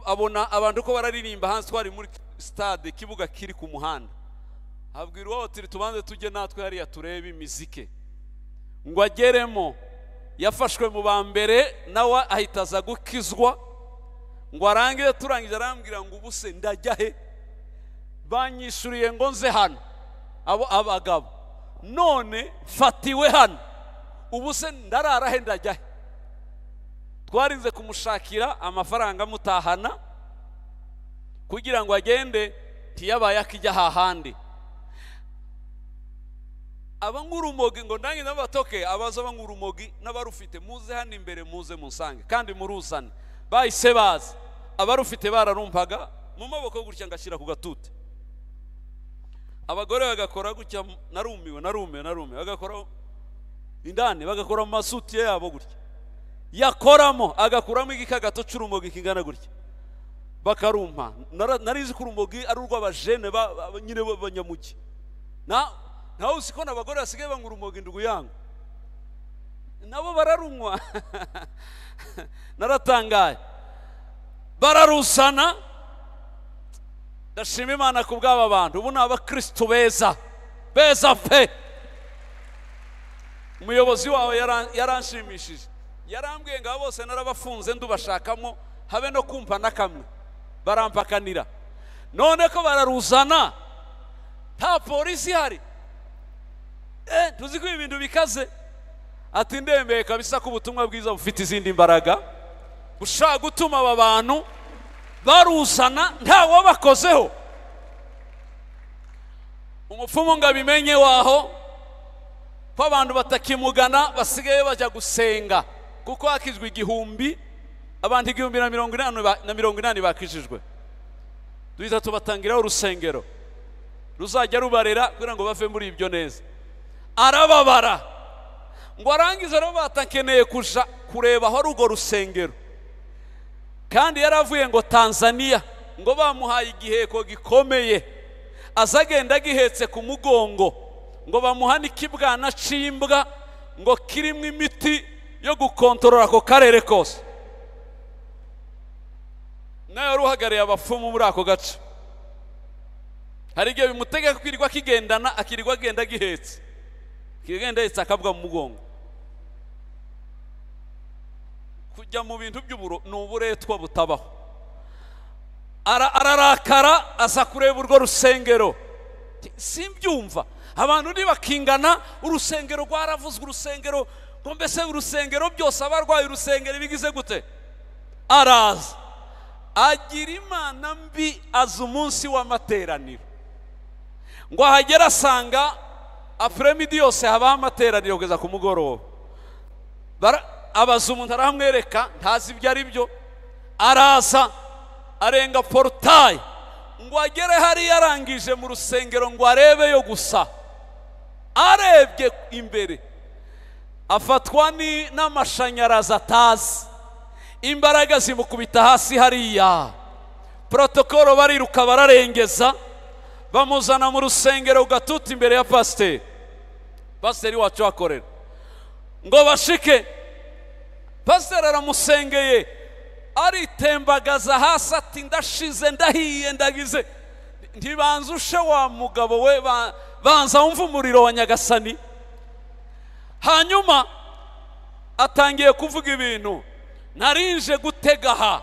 abona abantu ko bararirimba hanze, twari muri stade kibuga kiri ku muhanda, abwirwa ati tubanze tujye natwe hariya turebe imizike, ngo ageremo yafashwe mu ba mbere nawe ahitaza gukizwa, ngo arangire turangije arambwira ngo ubuse ndajya he, banyishuriye ngo nze hano abo abagabo, none fatiwe hano, ubuse ndarara he ndajya he? Twarinze kumushakira amafaranga mutahana kugira ngo agende tiyabaye akijya hahandi. Abangurumogi ngo ndange nabatoke, abaza abangurumogi n'abarufite muze hano imbere, muze munsange kandi muruzane. Bahise baza, abarufite bararumpaga mu maboko gutya ngashyira ku gatute, abagore bagakora gutya, narumiwe bagakora indani, bagakora mu masuti yabo gutya, yakoramo agakuramo igikagato cy'urumogi kingana gutya bakarumpa. Narizi ko urumogi ari urw'abajene nyine b'abanyamugi, nawe uzi ko n'abagore basigaye banywa urumogi ndugu yangu, nabo bararunywa. Naratangaye, bararusana. Ndashima Imana ku bw'aba bantu, ubu ni abakristo beza pe. Umuyobozi wawe yaranshimishije, yarambwiye ngo bose narabafunze ndubashakamo habe no kumva nakamwe, barampakanira. None ko bararuzana nta polisi hari, tuzi ko ibintu bikaze. Ati ndemeye kabisa ko ubutumwa bwiza bufite izindi mbaraga, bushaka gutuma aba bantu baruzana ntawo bakozeho. Umupfumu ngo abimenye waho ko abantu batakimugana, basigaye bajya gusenga, kuko hakizwe 1000, abantu 1080 bakijijwe. Duhita tubatangiraho urusengero ruzajya rubarera kugira ngo bave muri ibyo neza. Arababara ngo arangize rero batakeneye kuja kureba aho rugo rusengero, kandi yaravuye ngo Tanzania, ngo bamuhaye igiheko gikomeye azagenda gihetse ku mugongo, ngo bamuha n'ikibwana cimbwa ngo kirimo imiti yo gukontorora ako karere kose. Nayo ruhagariye abapfumu muri ako gace, hari igihe bimutegeka kwirirwa kigendana, akirirwa agenda gihetse, kigenda yetse akabwa mu mugongo. Kujya mu bintu by'uburo ni uburetwa butabaho. Ararakara aza kureba urwo rusengero, simbyumva abantu ntibakingana. Urusengero rwaravuzwe, urusengero ngo mbese urusengero byose abarwaye urusengero bigize gute. Araza agira imana mbi, aza umunsi w'amateraniro, ngo ahagera asanga apremidi yose habaho amateraniro kugeza ku mugoroba. Abaza umuntu aramwereka, ntazi ibyo ari byo. Araza arenga portail ngo agere hari yarangije mu rusengero ngo arebe yo gusa. Arebye imbere afatwa n'amashanyarazi atazi, imbaraga zimukubita hasi hariya. Protokolo bariruka bararengeza, bamuzana mu rusengero ugatuta imbere ya pasiteri wacu akorera ngo bashike. Pasiteri aramusengeye, aritembagaza hasi ati ndashize, ndahiye, ndagize. Ntibanzushe wa mugabo we, banza wumva umuriro wa Nyagasani. Hanyuma atangiye kuvuga ibintu, narinje gutega aha,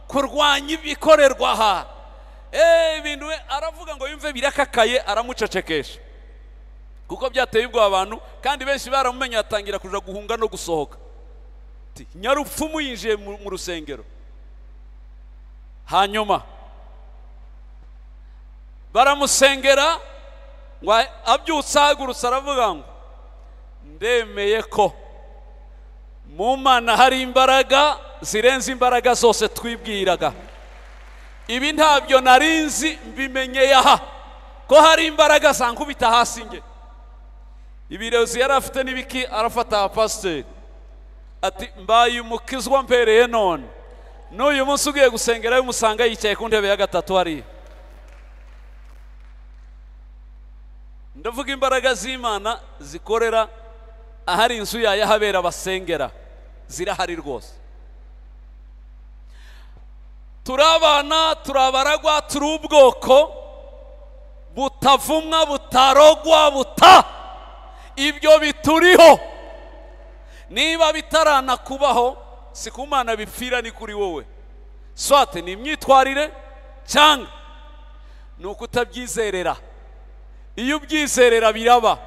kurwanya ibikorerwa aha. Ibintu we aravuga ngo yumve birakakaye, aramucecekesha kuko byateye ubwo abantu, kandi benshi baramumenye, atangira kuja guhunga no gusohoka. Nyarupfumu yinjiye mu rusengero. Hanyuma baramusengera, ngo abyutsa agurutsa aravuga ngo ndemeye ko mu Mana hari imbaraga zirenze imbaraga zose twibwiraga. Ibi ntabyo narinzi, mbimenyeye aha ko hari imbaraga zankubita hasi nge. Ibirozi yari afite n'ibiki, arafata pasiteri ati mbaye umukizwa mpereye none, n'uyu munsi ugiye gusengera umusanga yicaye ku ntebe ya gatatu hariya. Ndavuga imbaraga z'Imana zikorera ahari inzu yahabera basengera, zirahari rwose. turabana, turabaragwa, turi ubwoko butavumwa, butarogwa, ibyo bituriho. Niba bitarana kubaho, si ku Mana bipfira, ni kuri wowe. Swate ni imyitwarire cyangwa ni ukutabyizerera. Iyo ubyizerera biraba.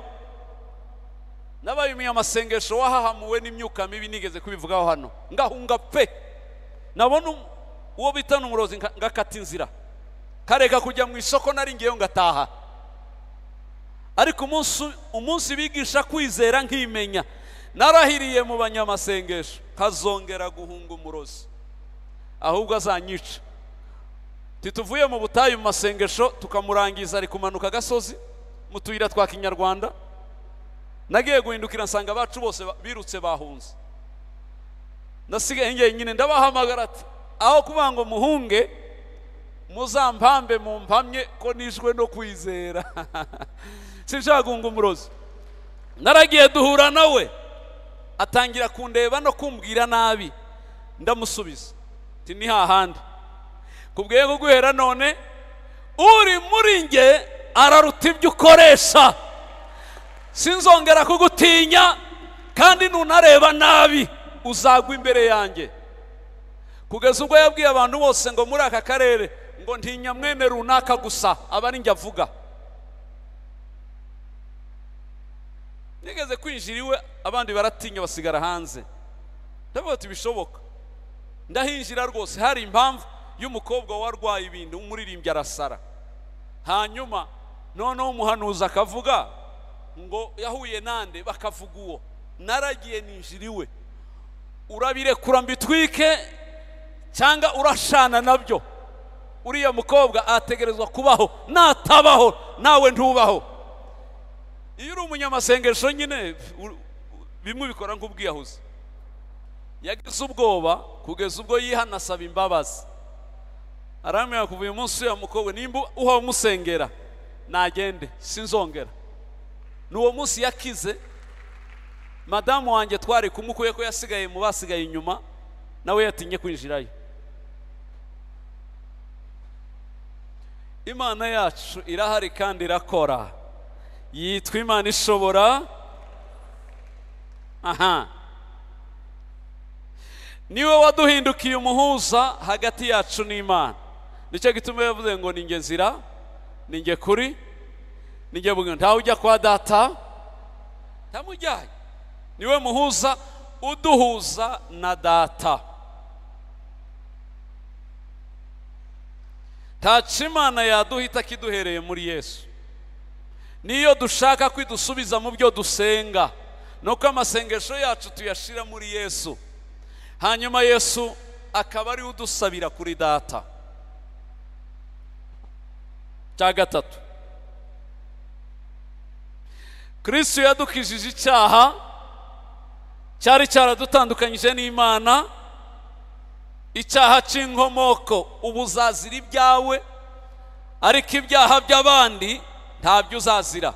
Nabaye umunyamasengesho wahahamuwe n'imyuka mibi, nigeze kubivugaho hano, ngahunga pe. Nabona uwo bita n'umurozi ngakata inzira, kareka kujya mu isoko, nari ngiyeyo ngataha. Ariko umunsi bigisha kwizera nkimenya, narahiriye mu banyamasengesho kazongera guhunga umurozi, ahubwo azanyica. Tituvuye mu butayu mu masengesho, tukamurangiza ari kumanuka gasozi mu tuyira twa Kinyarwanda. Nagiye guhindukira nsanga abacu bose birutse bahunze. Ndasigaye ngiye nyine ndabahamagara ati, aho kuvuga ngo muhunge, muzampambe mumpamye ko nishwe no kwizera. Sinshaka guhunga umurozi. Naragiye duhura nawe, atangira kundeba no kumbwira nabi. Ndamusubiza ati ni hahandi, kubwiye ngo guhera none uri muri nge araruta ibyo ukoresha. Sinzongera kugutinya, kandi nunareba nabi uzagwa imbere yanjye. Kugeza ubwo yabwiye abantu bose ngo muri aka karere ngo ntinya mwene runaka gusa, aba ari njye avuga. Nigeze kwinjira iwe, abandi baratinya basigara hanze. Ndavuga ati bishoboka. Ndahinjira rwose, hari impamvu y'umukobwa warwaye ibintu, umuririmbyi arasara. Hanyuma noneho umuhanuzi akavuga ngo yahuye nande, bakavuga uwo. Naragiye ninjira iwe. Urabirekura mbitwike cyangwa urashana nabyo? Uriya mukobwa ategerezwa kubaho, natabaho nawe ntubaho. Iyo uri umunyamasengesho nyine bimwe bikora nk'ubwiyahuzi. Yagize ubwoba kugeza ubwo yihana, asaba imbabazi. Aramenya kuva uyu munsi ya mukobwa, nimba uha umusengera nagende, sinzongera. N'uwo munsi yakize, madamu wanjye twari kumukuye ko yasigaye mu basigaye inyuma, nawe yatinye kwinjirayo. Imana yacu irahari kandi irakora. Yitwa Imana ishobora. Niwe waduhindukiye umuhuza hagati yacu n'Imana. Nicyo gituma yavuze ngo ninjye nzira, ninjye kuri, ninjye bugingo. Ntawe ujya kwa Data ntamujyanye. Niwe muhuza uduhuza na Data. Taca Imana yaduhita kiduhereye muri Yesu. Niyo dushaka kwidusubiza mu byo dusenga, nuko amasengesho yacu tuyashira muri Yesu. Hanyuma Yesu akaba ari udusabira kuri Data. Cya gatatu, Kristo yadukijije icyaha cyari cyaradutandukanyije n'Imana, icyaha cy'inkomoko. Ubuzazira ibyawe, ariko ibyaha by'abandi ntabyo uzazira.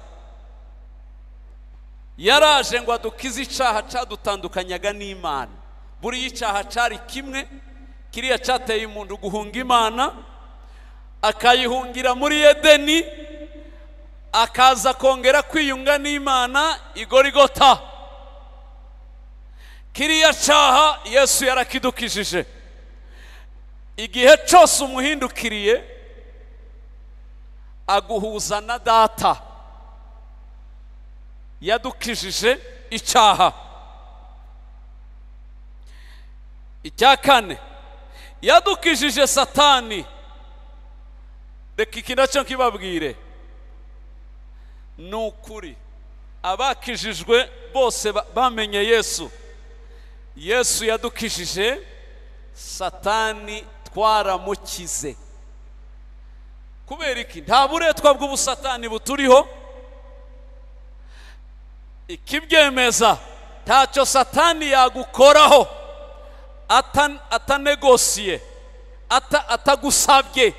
Yaraje ngo adukize icyaha cyadutandukanyaga n'Imana. Buri icyaha cyari kimwe, kiriya cyateye umuntu guhunga Imana, akayihungira muri Edeni, akaza kongera kwiyunga n'Imana i Golgotha. Kiriya cyaha Yesu yarakidukijije. Igihe cyose umuhindukiriye, aguhuza na Data. Yadukijije icyaha. Icya kane, yadukijije Satani. Reka iki nacyo nkibabwire, ni ukuri abakijijwe bose bamenye Yesu. Yesu yadukijije, Satani twaramukize. Kubera iki? Nta buretwa bw'ubusatani buturiho. Ikibyemeza, ntacyo Satani yagukoraho atanegosiye, atagusabye,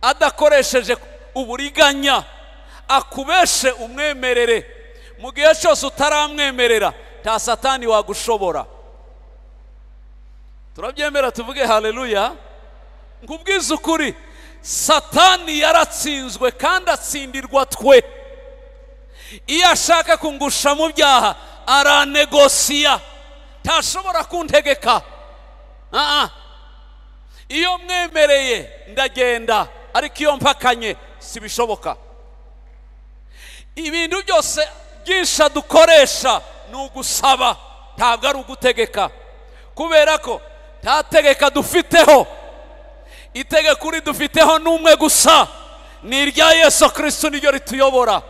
adakoresheje uburiganya, akubeshe umwemerere. Mu gihe cyose utaramwemerera, nta Satani wagushobora. Turabyemera tuvuge haleluya. nkubwiza ukuri, Satani yaratsinzwe kandi atsindirwa twe. Iyo ashaka kungusha mu byaha aranegosiya, ntashobora kuntegeka. Iyo mwemereye ndagenda, ariko iyo mpakanye sibishoboka. Ibintu byose byinshi dukoresha ni ugusaba, ntabwo ari ugutegeka, kubera ko nta tegeka dufiteho. Itegeko uri dufiteho ni umwe gusa, ni irya Yesu Kristo, niryo rituyobora.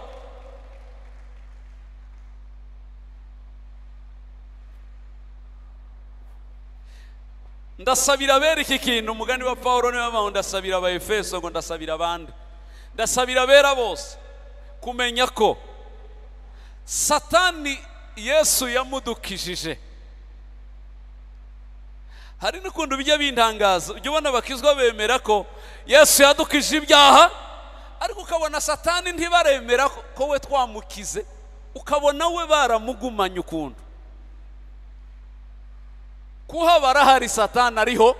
Ndasabira bera iki kintu, umugani wa Paulo niwe mpamvu ndasabira aba Efeso, ngo ndasabira abandi, ndasabira bera bose kumenya ko Satani Yesu yamudukijije. Hari n'ukuntu bijya bintangaza, ujya ubona abakizwa bemera ko Yesu yadukije ibyaha, ariko ukabona Satani ntibaremera ko we twamukize, ukabona we baramugumanya ukuntu. Kuha barahari, Satani ariho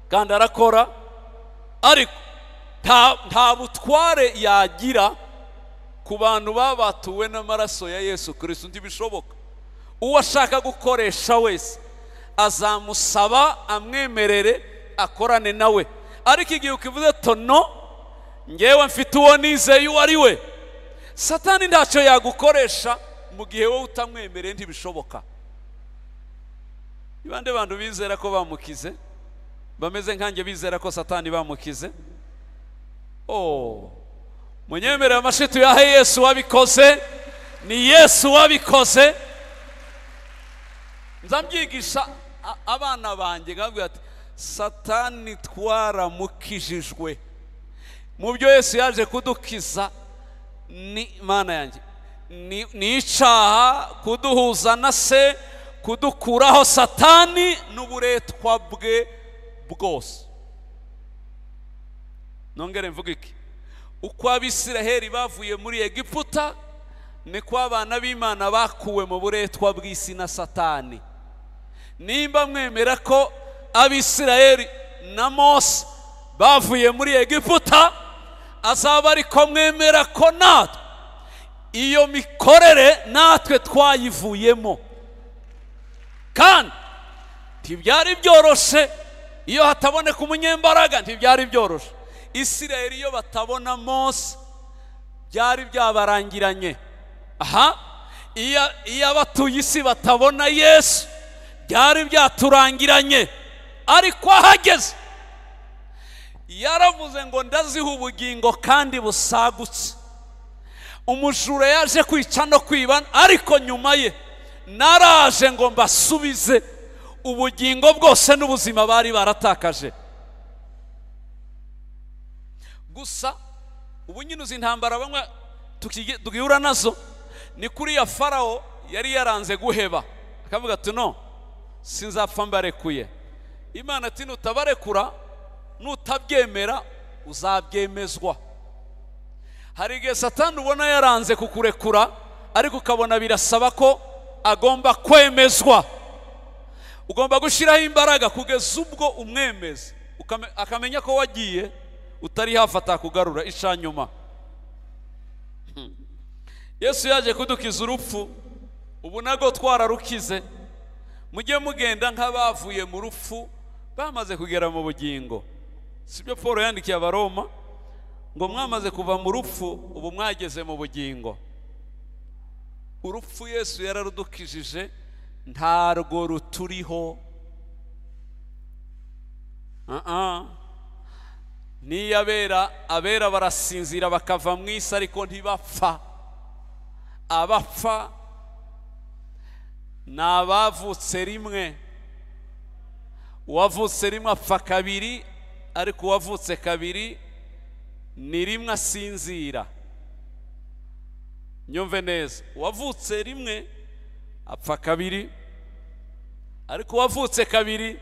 kandi arakora, ariko nta butware yagira ku bantu babatuwe n'amaraso ya Yesu Kristo. Ntibishoboka. Uwo ashaka gukoresha wese azamusaba amwemerere akorane nawe, ariko igihe ukivuze tono ngewe mfite uwo nizeye uwo ari we, Satani ntacyo yagukoresha mu gihe wowe utamwemereye. Ntibishoboka. Ibande bantu bizera ko bamukize, bameze nkanjye bizera ko Satani bamukize. Munyemerere amashitu yahe Yesu wabikoze, ni Yesu wabikoze. Nzambyigisha abana banjye ngabwira ati Satani twaramukijijwe. Mu byo Yesu yaje kudukiza ni mana yanjye, ni icyaha, kuduhuza na se, kudukuraho Satani n'uburetwa bwe bwose. Nongere mvuga iki? Uko Abisiraheli bavuye muri Egiputa, niko abana b'Imana bakuwe mu buretwa bw'isi na Satani. Nimba mwemera ko Abisiraheli na Mose bavuye muri Egiputa, azaba ariko mwemera ko natwe iyo mikorere natwe twayivuyemo. Kandi ntibyari byoroshe, iyo hataboneka umunyembaraga ntibyari byoroshe. Isiraheli iyo batabona Mose byari byabarangiranye. Iyo abatuye isi batabona Yesu byari byaturangiranye. Ariko ahageze yaravuze ngo ndaziha ubugingo kandi busagutse. Umujura yaje kwica no kwiba, ariko nyuma ye naraje ngo mbasubize ubugingo bwose n'ubuzima bari baratakaje. Gusa ubu nyine uzi intambara bamwe tugihura nazo, ni kuri ya Farawo yari yaranze guheba, akavuga ati no, sinzapfa mbarekuye. Imana ati nutabarekura, nutabyemera uzabyemezwa. Hari igihe Satani ubona yaranze kukurekura, ariko ukabona birasaba ko agomba kwemezwa. Ugomba gushyiraho imbaraga kugeza ubwo umwemeza, akamenya ko wagiye utari hafi atakugarura ishanyuma. Yesu yaje kudukiza urupfu, ubu nago twararukize. Mujye mugenda nk'abavuye mu rupfu bamaze kugera mu bugingo. Sibyo Paulo yandikiye Abaroma ngo mwamaze kuva mu rupfu, ubu mwageze mu bugingo. Urupfu Yesu yararudukijije, ntarwo ruturiho. Ni abera barasinzira bakava mu isi, ariko ntibapfa. Abapfa ni abavutse rimwe. Uwavutse rimwe apfa kabiri, ariko uwavutse kabiri ni rimwe asinzira. Nyumve neza, uwavutse rimwe apfa kabiri, ariko uwavutse kabiri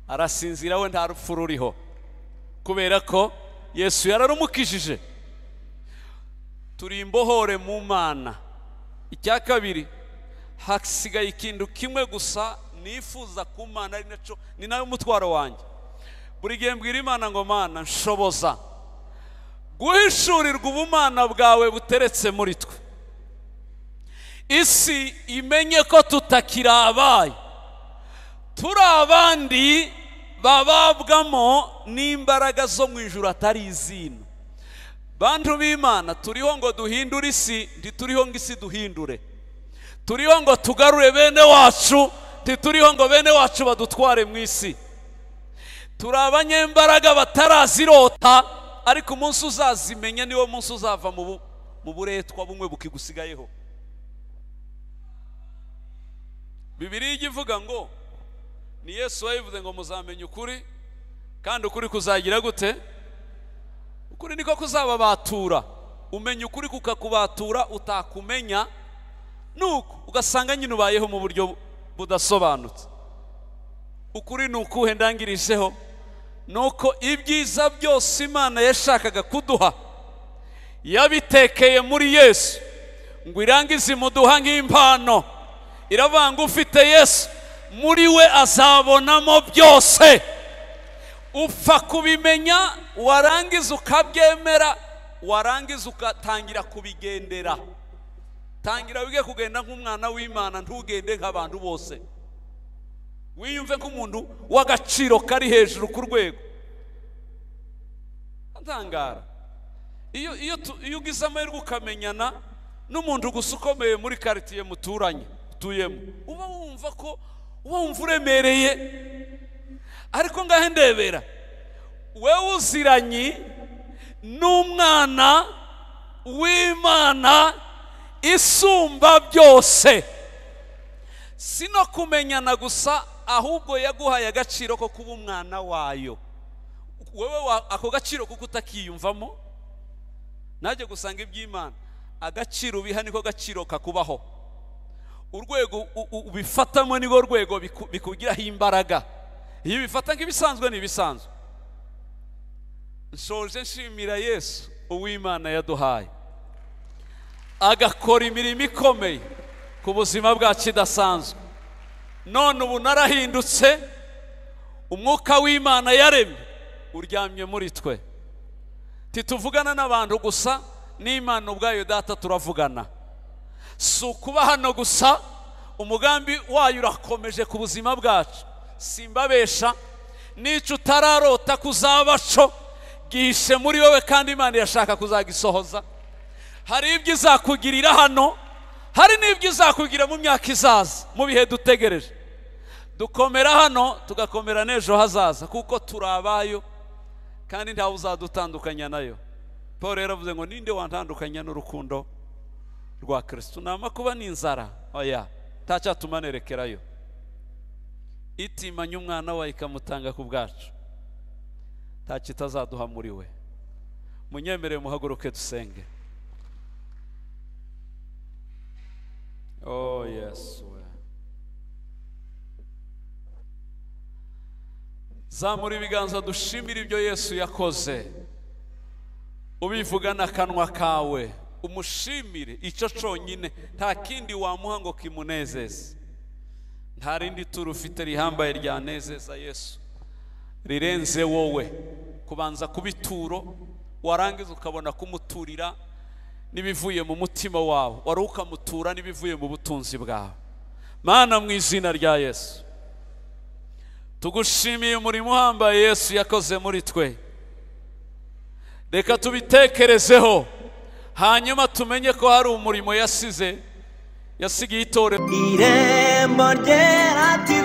arasinzira, we nta rupfu ruriho, kubera ko Yesu yararumukijije. Turi imbohore mu Mana. Icya kabiri, hasigaye ikintu kimwe gusa nifuza ku Mana, ari naco ni nayo mutwaro wanjye. buri gihe mbwira Imana ngo Mana nshoboza guhishurirwa ubumana bwawe buteretse muri twe, isi imenye ko tutakiri abayo, turi abandi bababwamo n'imbaraga zo mu ijuru atari izino. Bantu b'Imana, turiho ngo duhindure isi, ntituriho ngo isi duhindure. Turiho ngo tugarure bene wacu, ntituriho ngo bene wacu badutware mu isi. Turi abanyembaraga batarazirota, ariko umunsi uzazimenya niwo munsi uzava mu buretwa bumwe bukigusigayeho. Bibiliya ivuga ngo ni Yesu wayivuze ngo muzamenye ukuri, kandi ukuri kuzagira gute? Ukuri niko kuzababatura. Umenya ukuri kukakubatura, utakumenya nuko ugasanga nyine ubayeho mu buryo budasobanutse. Ukuri nukuhe ndangirijeho? Nuko ibyiza byose Imana yashakaga kuduha yabitekeye muri Yesu, ngo irangize imuduha nk'impano. Iravuga ngo ufite Yesu muri we azabonamo byose. Upfa kubimenya, warangiza ukabyemera, warangiza ugatangira kubigendera. Tangira wige kugenda nk'umwana w'Imana, ntugende nk'abantu bose. Wiyumve nk'umuntu w'agaciro kari hejuru ku rwego. Ntangara iyo ugize amahirwe ukamenyana n'umuntu gusa ukomeye muri quartier muturanye utuyemo, uba wumva ko wumva uremereye. Ariko ngahe ndebera, wewe uziranye n'umwana w'Imana isumba byose. Sino kumenyana gusa, ahubwo yaguhaye agaciro ko kuba umwana wayo. Wewe ako gaciro kuko utakiyumvamo, najye gusanga iby'Imana agaciro ubiha niko gaciro kakubaho. Urwego ubifatamo niko rwego bikugiraho imbaraga. Iyo bifata nk'ibisanzwe n'ibisanzwe. Nshoje nshimira Yesu uw'Imana yaduhaye, agakora imirimo ikomeye ku buzima bwacu idasanzwe. None ubu narahindutse, umwuka w'Imana yaremye uryamye muri twe. Tituvugana n'abantu gusa, n'Imana ubwayo Data turavugana. Si ukuba hano gusa, umugambi wayo urakomeje ku buzima bwacu. Simbabesha, n'icyo utararota kuzabaco gihishe muri wowe, kandi Imana irashaka kuzagisohoza. Hari ibyo izakugirira hano, hari n'ibyo izakugira mu myaka izaza, mu bihe dutegereje. Dukomera hano tugakomera n'ejo hazaza, kuko turabayo kandi ntawe uzadutandukanya nayo. Paul yaravuze ngo ninde wantandukanya n'urukundo rwa Kristo? Nama kuba n'inzara? Oya, tacyatuma nerekerayo. Itimanye umwana wawe ikamutanga ku bwacu, takitazaduha muri we. Munyemere muhaguruke dusenge. Oh yes. Zamura ibiganza dushimira ibyo Yesu yakoze. Ubivugana akanwa kawe, umushimire icyo cyonyine, nta kindi wamuha ngo kimunezeze. Nta rindi turu ufite rihambaye ryanezeza Yesu rirenze wowe. Kubanza kubituro, warangiza ukabona kumuturira nibivuye mu mutima wawe, wari ukamutura nibivuye mu butunzi bwawe. Mana, mu izina rya Yesu tugushimiye umurimo uhambaye Yesu yakoze muri twe. Reka tubitekerezeho, hanyuma tumenye ko hari umurimo yasigiye itorero. Irembo ryera TV.